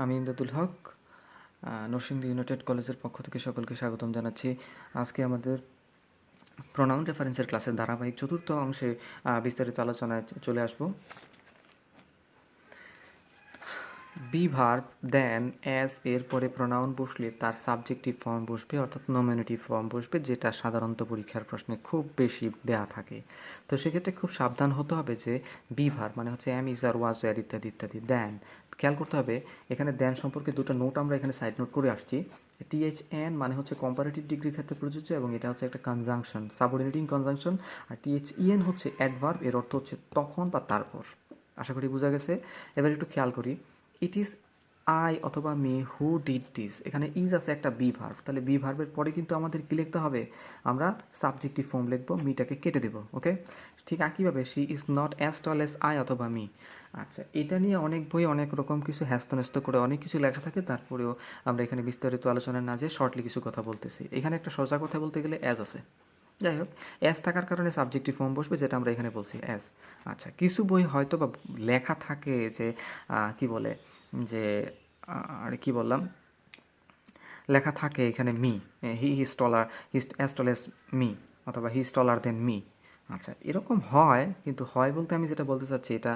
আমি ইমদাদুল হক নরসিংদী ইউনাইটেড কলেজের পক্ষ থেকে সকলকে স্বাগতম জানাচ্ছি। আজকে আমাদের প্রোনাউন রেফারেন্সের ক্লাসের ধারাবাহিক চতুর্থ অংশে বিস্তারিত আলোচনায় চলে আসব। বি ভার্ব দেন অ্যাজ এর পরে প্রোনাউন বসলে তার সাবজেক্টিভ ফর্ম বসবে, অর্থাৎ নমিনেটিভ ফর্ম বসবে, যেটা সাধারণত পরীক্ষার প্রশ্নে খুব বেশি দেয়া থাকে। তো সেক্ষেত্রে খুব সাবধান হতে হবে যে বি ভার্ব মানে হচ্ছে am, is, are, was, were ইত্যাদি ইত্যাদি। দেন খেয়াল করতে হবে এখানে দেন সম্পর্কে দুটো নোট আমরা এখানে সাইড নোট করে আসছি। THN মানে হচ্ছে কম্পারেটিভ ডিগ্রির ক্ষেত্রে প্রযোজ্য এবং এটা হচ্ছে একটা কনজাংশন, সাবঅর্ডিনেটিং কনজাংশন। আর THEN হচ্ছে অ্যাডভার্ব, এর অর্থ হচ্ছে তখন বা তারপর। আশা করি বোঝা গেছে। এবার একটু খেয়াল করি, ইট ইজ আই অথবা মি হু ডিড দিস, এখানে ইজ আছে একটা বি ভার্ব, তাহলে বি ভার্বের পরে কিন্তু আমাদের কী লিখতে হবে, আমরা সাবজেক্টিভ ফর্ম লিখবো, মিটাকে কেটে দেবো। ওকে, ঠিক একইভাবে she is not as tall as I অথবা মি। আচ্ছা, এটা নিয়ে অনেক বই অনেক রকম কিছু হ্যাস্তন্যস্ত করে অনেক কিছু লেখা থাকে, তারপরেও আমরা এখানে বিস্তারিত আলোচনা না যেয়ে শর্টলি কিছু কথা বলতেছি। এখানে একটা সোজা কথা বলতে গেলে অ্যাজ আছে, যাই হোক অ্যাজ থাকার কারণে সাবজেক্টিভ ফর্ম বসবে, যেটা আমরা এখানে বলছি অ্যাজ। আচ্ছা, কিছু বই হয়তো বা লেখা থাকে যে কি বলে যে আরে কি বললাম, লেখা থাকে এখানে me, he is trawler, he is as tall as me, অথবা হি ইজ টলার দেন মি। আচ্ছা, এরকম হয়, কিন্তু হয় বলতে আমি যেটা বলতে চাচ্ছি এটা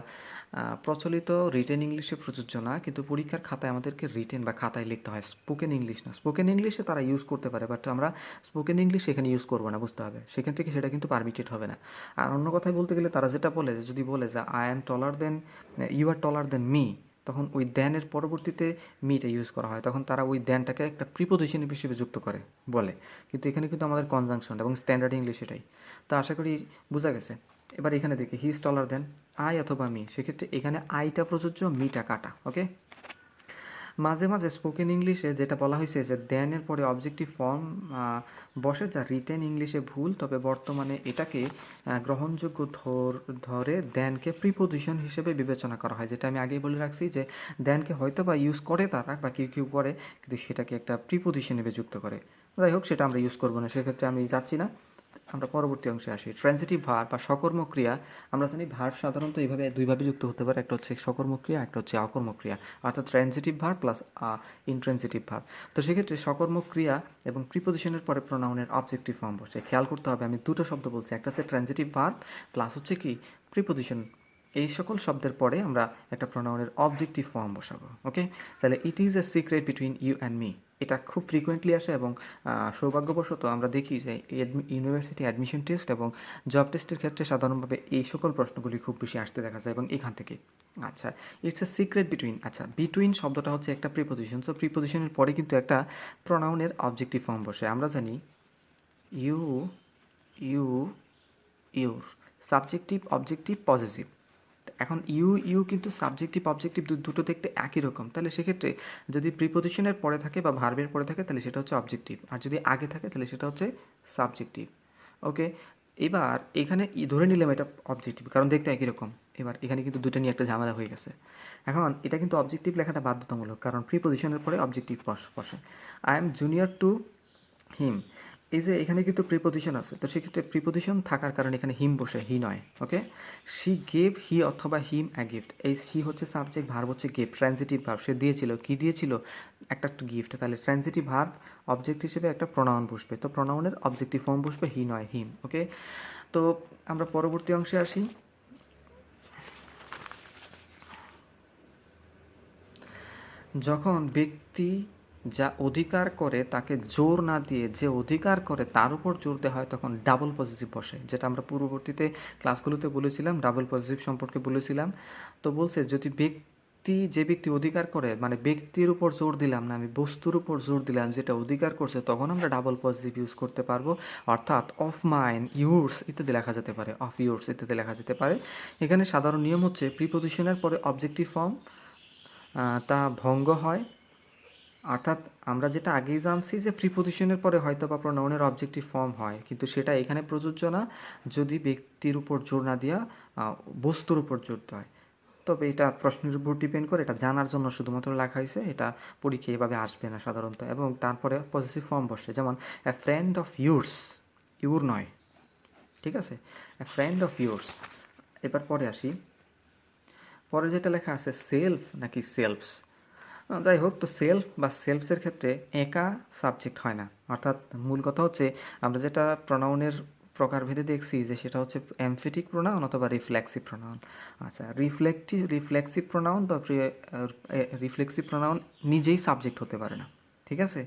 প্রচলিত রিটেন ইংলিশে প্রযোজ্য না, কিন্তু পরীক্ষার খাতায় আমাদেরকে রিটেন বা খাতায় লিখতে হয়, স্পোকেন ইংলিশ না। স্পোকেন ইংলিশে তারা ইউজ করতে পারে, বাট আমরা স্পোকেন ইংলিশ এখানে ইউজ করবো না, বুঝতে হবে। সেখান থেকে সেটা কিন্তু পারমিটেড হবে না। আর অন্য কথায় বলতে গেলে তারা যেটা বলে যে যদি বলে যে I am taller than, you are taller than me, তখন ওই দেনের পরবর্তীতে মিটা ইউজ করা হয়, তখন তারা ওই দেনটাকে একটা প্রিপোজিশন হিসেবে যুক্ত করে বলে, কিন্তু এখানে কিন্তু আমাদের কনজাংশন এবং স্ট্যান্ডার্ড ইংলিশ এটাই। তো আশা করি বোঝা গেছে। এবার এখানে দেখি he is taller than I অথবা মি, সেক্ষেত্রে এখানে আইটা প্রযোজ্য, মিটা কাটা। ওকে, মাঝে মাঝে স্পোকেন ইংলিশে যেটা বলা হয়েছে যে দেনের পরে অবজেক্টিভ ফর্ম বসে, যা রিটেন ইংলিশে ভুল, তবে বর্তমানে এটাকে গ্রহণযোগ্য ধরে দেনকে প্রিপোজিশন হিসেবে বিবেচনা করা হয়, যেটা আমি আগেই বলে রাখছি যে দেনকে হয়তো বা ইউজ করে তারা, বা কেউ কেউ করে, কিন্তু সেটাকে একটা প্রিপোজিশন হিসেবে যুক্ত করে। যাই হোক, সেটা আমরা ইউজ করবো না, সেক্ষেত্রে আমি যাচ্ছি না। আমরা পরবর্তী অংশে আসি। ট্রানজিটিভ ভার্ব বা সকর্মক ক্রিয়া। আমরা জানি ভার্ব সাধারণত এইভাবে দুইভাবে যুক্ত হতে পারে, একটা হচ্ছে সকর্মক ক্রিয়া, একটা হচ্ছে অকর্মক ক্রিয়া, অর্থাৎ transitive verb plus intransitive verb. তো সেক্ষেত্রে সকর্মক ক্রিয়া এবং প্রিপোজিশনের পরে প্রোনাউনের অবজেক্টিভ ফর্ম বসে। খেয়াল করতে হবে, আমি দুটো শব্দ বলছি, একটা হচ্ছে ট্রানজিটিভ ভার্ব প্লাস হচ্ছে কি প্রিপোজিশন। এই সকল শব্দের পরে আমরা একটা প্রোনাউনের অবজেক্টিভ ফর্ম বসাবো। ওকে, তাহলে it is a secret between you and me, এটা খুব ফ্রিকোয়েন্টলি আসে এবং সৌভাগ্যবশত আমরা দেখি যে ইউনিভার্সিটি অ্যাডমিশন টেস্ট এবং জব টেস্টের ক্ষেত্রে সাধারণভাবে এই সকল প্রশ্নগুলি খুব বেশি আসতে দেখা যায় এবং এখান থেকে। আচ্ছা, ইটস এ সিক্রেট বিটুইন। আচ্ছা, বিটুইন শব্দটা হচ্ছে একটা প্রিপোজিশন, সো প্রিপোজিশনের পরে কিন্তু একটা প্রোনাউনের অবজেক্টিভ ফর্ম বসে। আমরা জানি you, you, your, subjective, objective, positive. এখন ইউ ইউ কিন্তু সাবজেক্টিভ অবজেক্টিভ দুটো দেখতে একই রকম, তাহলে সেক্ষেত্রে যদি প্রিপোজিশনের পরে থাকে বা ভার্বের পরে থাকে তাহলে সেটা হচ্ছে অবজেক্টিভ, আর যদি আগে থাকে তাহলে সেটা হচ্ছে সাবজেক্টিভ। ওকে, এবার এখানে ধরে নিলাম এটা অবজেক্টিভ, কারণ দেখতে একই রকম। এবার এখানে কিন্তু দুটো নিয়ে একটা ঝামেলা হয়ে গেছে। এখন এটা কিন্তু অবজেক্টিভ লেখাটা বাধ্যতামূলক, কারণ প্রিপোজিশনের পরে অবজেক্টিভ বসে। I am junior to him, এই যে এখানে কিন্তু প্রিপোজিশন আছে, তো সেক্ষেত্রে প্রিপোজিশন থাকার কারণে এখানে হিম বসে, হি নয়। ওকে, শি গেভ হি অথবা হিম অ্যা গিফট, এই শি হচ্ছে সাবজেক্ট, ভার্ব হচ্ছে গিফট, ট্রানজিটিভ ভার্ব, সে দিয়েছিল, কি দিয়েছিল, একটা গিফট, তাহলে ট্রানজিটিভ ভার্ব অবজেক্ট হিসেবে একটা প্রোনাউন বসবে, তো প্রোনাউনের অবজেক্টিভ ফর্ম বসবে হি নয় হিম। ওকে, তো আমরা পরবর্তী অংশে আসি। যখন ব্যক্তি যা অধিকার করে তাকে জোর না দিয়ে যে অধিকার করে তার উপর জোর দেওয়া হয়, তখন ডাবল পজিটিভ বসে, যেটা আমরা পূর্ববর্তীতে ক্লাসগুলোতে বলেছিলাম, ডাবল পজিটিভ সম্পর্কে বলেছিলাম। তো বলছে যদি যে ব্যক্তি অধিকার করে, মানে ব্যক্তির উপর জোর দিলাম না, আমি বস্তুর উপর জোর দিলাম যেটা অধিকার করছে, তখন আমরা ডাবল পজিটিভ ইউজ করতে পারবো, অর্থাৎ অফ মাইন, ইউর্স ইত্যাদি লেখা যেতে পারে, অফ ইউর্স ইত্যাদি লেখা যেতে পারে। এখানে সাধারণ নিয়ম হচ্ছে প্রিপোজিশনের পরে অবজেক্টিভ ফর্ম তা ভঙ্গ হয়, অর্থাৎ আমরা যেটা আগেই জানছি যে প্রিপোজিশনের পরে হয়তো বা প্রোনাউনের অবজেক্টিভ ফর্ম হয়, কিন্তু সেটা এখানে প্রযোজ্য না যদি ব্যক্তির উপর জোর না দিয়া বস্তুর উপর জোর দেওয়া হয়। তবে এটা প্রশ্নের উপর ডিপেন্ড করে, এটা জানার জন্য শুধুমাত্র লেখা হয়েছে, এটা পরীক্ষা এভাবে আসবে না সাধারণত। এবং তারপরে পজিটিভ ফর্ম বসে, যেমন a friend of yours, your নয়, ঠিক আছে, এ ফ্রেন্ড অফ ইউর্স। এবার পরে আসি, পরে যেটা লেখা আছে সেলফ নাকি সেলফস। যাই হোক, তো সেলফ বা সেলফসের ক্ষেত্রে একা সাবজেক্ট হয় না, অর্থাৎ মূল কথা হচ্ছে আমরা যেটা প্রনাউনের প্রকারভেদে দেখছি যে সেটা হচ্ছে এমফেটিক প্রোনাউন অথবা রিফ্লেক্সিভ প্রোনাউন। আচ্ছা, রিফ্লেক্সিভ প্রোনাউন বা রিফ্লেক্সিভ প্রোনাউন নিজেই সাবজেক্ট হতে পারে না, ঠিক আছে।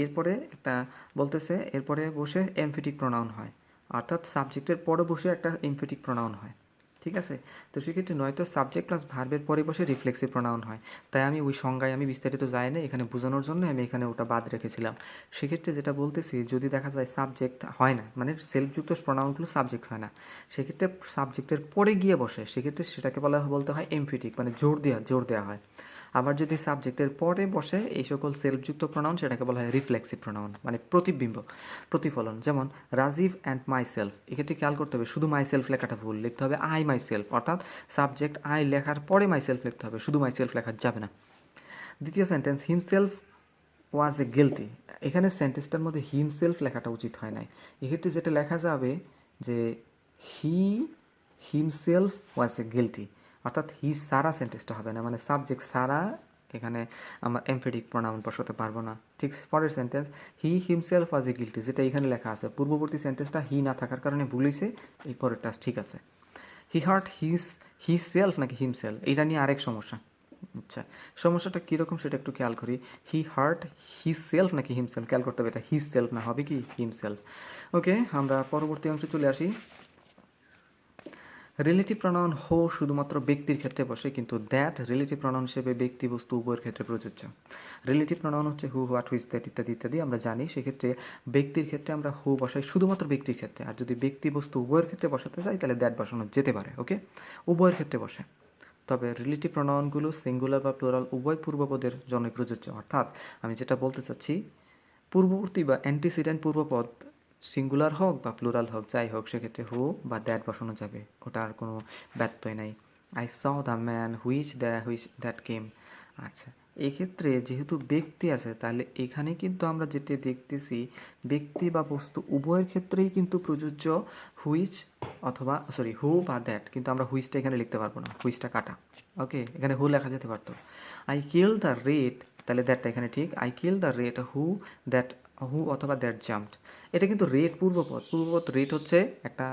এরপরে একটা বলতেছে এরপরে বসে এমফেটিক প্রোনাউন হয়, অর্থাৎ সাবজেক্টের পরে বসে একটা এমফেটিক প্রোনাউন হয়, ঠিক আছে। তো সেক্ষেত্রে নয়তো সাবজেক্ট প্লাস ভার্বের পরে বসে রিফ্লেক্সিভ প্রোনাউন হয়। তাই আমি ওই সংজ্ঞায় আমি বিস্তারিত যাই না, এখানে বোঝানোর জন্য আমি এখানে ওটা বাদ রেখেছিলাম। সেক্ষেত্রে যেটা বলতেছি, যদি দেখা যায় সাবজেক্ট হয় না, মানে সেলফযুক্ত প্রোনাউনগুলো সাবজেক্ট হয় না, সেক্ষেত্রে সাবজেক্টের পরে গিয়ে বসে, সেক্ষেত্রে সেটাকে বলতে হয় এমফেটিক, মানে জোর দেওয়া হয়। আবার যদি সাবজেক্টের পরে বসে এই সকল সেলফযুক্ত প্রোনাউন, সেটাকে বলা হয় রিফ্লেক্সিভ প্রোনাউন, মানে প্রতিফলন। যেমন রাজীব অ্যান্ড মাই সেলফ, এক্ষেত্রে খেয়াল করতে হবে শুধু মাই সেলফ লেখাটা ভুল, লিখতে হবে আই মাই সেলফ, অর্থাৎ সাবজেক্ট আই লেখার পরে মাই সেলফ লিখতে হবে, শুধু মাই সেলফ লেখা যাবে না। দ্বিতীয় সেন্টেন্স, হিমসেলফ ওয়াজ এ গিলটি, এখানে সেন্টেন্সটার মধ্যে হিমসেলফ লেখাটা উচিত হয় নাই। এক্ষেত্রে যেটা লেখা যাবে যে he himself was A guilty, অর্থাৎ হি সারা সেন্টেন্সটা হবে না, মানে সাবজেক্ট সারা এখানে আমরা এমফেটিক প্রোনাউন বসাতে পারবো না। ঠিক পরের sentence, he himself was A guilty, যেটা এখানে লেখা আছে, পূর্ববর্তী সেন্টেন্সটা হি না থাকার কারণে ভুল হয়েছে, এই পরেরটা ঠিক আছে। হি হার্ট হি সেলফ নাকি হিমসেলফ, এটা নিয়ে আরেক সমস্যা। আচ্ছা, সমস্যাটা কীরকম সেটা একটু খেয়াল করি। হি হার্ট হি সেলফ নাকি হিমসেলফ, খেয়াল করতে হবে, এটা হি সেলফ না, হবে কি হিমসেলফ। ওকে, আমরা পরবর্তী অংশে চলে আসি। রিলেটিভ প্রনাউন হো শুধুমাত্র ব্যক্তির ক্ষেত্রে বসে, কিন্তু দ্যাট রিলেটিভ প্রনাউন হিসেবে ব্যক্তি বস্তু উভয়ের ক্ষেত্রে প্রযোজ্য। রিলেটিভ প্রনাউন হচ্ছে হু, হোয়াট, হুইচ, দ্যাট ইত্যাদি ইত্যাদি আমরা জানি। সেক্ষেত্রে ব্যক্তির ক্ষেত্রে আমরা হু বসাই শুধুমাত্র ব্যক্তির ক্ষেত্রে, আর যদি ব্যক্তি বস্তু উভয়ের ক্ষেত্রে বসাতে চাই তাহলে দ্যাট বসানো যেতে পারে। ওকে, উভয়ের ক্ষেত্রে বসে। তবে রিলেটিভ প্রনাউনগুলো সিঙ্গুলার বা প্লুরাল উভয় পূর্বপদের জন্য প্রযোজ্য, অর্থাৎ আমি যেটা বলতে চাচ্ছি, পূর্ববর্তী বা অ্যান্টিসিডেন্ট পূর্বপদ সিঙ্গুলার হোক বা প্লুরাল হোক, যাই হোক, সেক্ষেত্রে হু বা দ্যাট বসানো যাবে, ওটার কোনো ব্যত্যয় নাই। I saw the man which that came. আচ্ছা, এক্ষেত্রে যেহেতু ব্যক্তি আছে, তাহলে এখানে কিন্তু আমরা যেটা দেখতেছি, ব্যক্তি বা বস্তু উভয়ের ক্ষেত্রেই কিন্তু প্রযোজ্য হুইচ অথবা হু বা দ্যাট, কিন্তু আমরা হুইচটা এখানে লিখতে পারবো না, হুইচটা কাটা। ওকে, এখানে হু লেখা যেতে পারতো। আই কিল দ্য রেট, তাহলে দ্যাটটা এখানে ঠিক, আই কিল দ্য রেট হু অথবা দ্যাট জাম্পড। এটা কিন্তু রেট পূর্বপদ রেট হচ্ছে একটা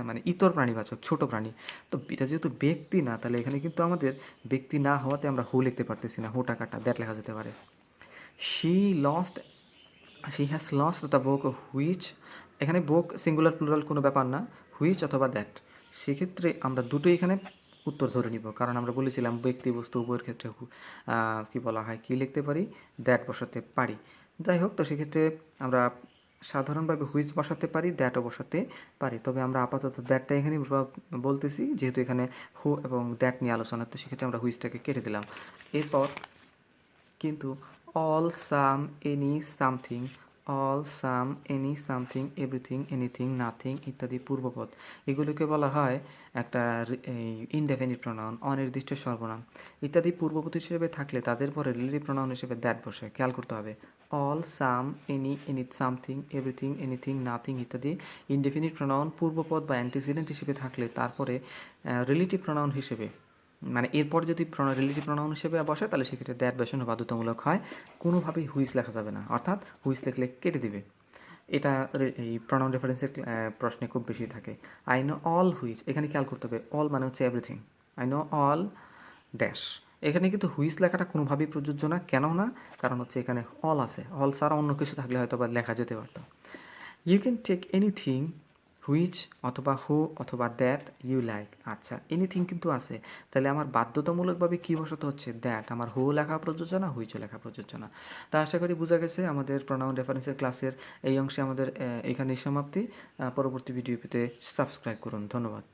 মানে ইতর প্রাণীবাচক, ছোট প্রাণী। তো এটা যেহেতু ব্যক্তি না, তাহলে এখানে কিন্তু আমাদের ব্যক্তি না হওয়াতে আমরা হু লিখতে পারতেছি না, হুটা কাটা, দ্যাট লেখা যেতে পারে। She has lost the book which, এখানে বুক সিঙ্গুলার প্লুরাল কোনো ব্যাপার না, হুইচ অথবা দ্যাট, সেক্ষেত্রে আমরা দুটোই এখানে উত্তর ধরে নিব, কারণ আমরা বলেছিলাম ব্যক্তি বস্তু উভয়ের ক্ষেত্রে কী বলা হয়, কী লিখতে পারি, দ্যাট বসাতে পারি। যাই হোক, তো সেক্ষেত্রে আমরা সাধারণভাবে হুইচ বসাতে পারি, দ্যাটও বসাতে পারি, তবে আমরা আপাতত দ্যাটটা এখানে বলতেছি, যেহেতু এখানে হু এবং দ্যাট নিয়ে আলোচনা, তো সেক্ষেত্রে আমরা হুইচটাকে কেটে দিলাম। এরপর কিন্তু all, some, any, something, everything, anything, nothing ইত্যাদি পূর্বপদ, এগুলোকে বলা হয় একটা ইনডেফিনিট প্রোনাউন, অনির্দিষ্ট সর্বনাম। ইত্যাদি পূর্বপদ হিসেবে থাকলে তাদের পরে রিলেটিভ প্রোনাউন হিসেবে দ্যাট বসে, খেয়াল করতে হবে। All, some, any, something, everything, anything, nothing ইত্যাদি ইনডেফিনিট প্রোনাউন পূর্বপদ বা অ্যান্টিসিডেন্ট হিসেবে থাকলে তারপরে রিলেটিভ প্রোনাউন হিসেবে, মানে এরপর যদি রিলেটিভ প্রোনাউন হিসেবে বসে, তাহলে সেক্ষেত্রে দ্যাট বসানো বাধ্যতামূলক হয়, কোনোভাবেই হুইচ লেখা যাবে না, অর্থাৎ হুইচ লিখলে কেটে দিবে। এটা এই প্রোনাউন রেফারেন্সের প্রশ্নে খুব বেশি থাকে। আই নো অল হুইচ, এখানে খেয়াল করতে হবে, অল মানে হচ্ছে everything, I know all dash, এখানে কিন্তু হুইচ লেখাটা কোনোভাবেই প্রযোজ্য না, কেন না, কারণ হচ্ছে এখানে অল আছে, অল ছাড়া অন্য কিছু থাকলে হয়তো বা লেখা যেতে পারতো। You can take anything which অথবা হু অথবা দ্যাট ইউ লাইক। আচ্ছা, এনিথিং কিন্তু আছে, তাহলে আমার বাধ্যতামূলকভাবে কী বসাতে হচ্ছে, দ্যাট, আমার হু লেখা প্রযোজ্য না, হুইচও লেখা প্রযোজ্য না। তা আশা করি বোঝা গেছে। আমাদের প্রোনাউন রেফারেন্সের ক্লাসের এই অংশে আমাদের এখানেই সমাপ্তি। পরবর্তী ভিডিও পেতে সাবস্ক্রাইব করুন। ধন্যবাদ।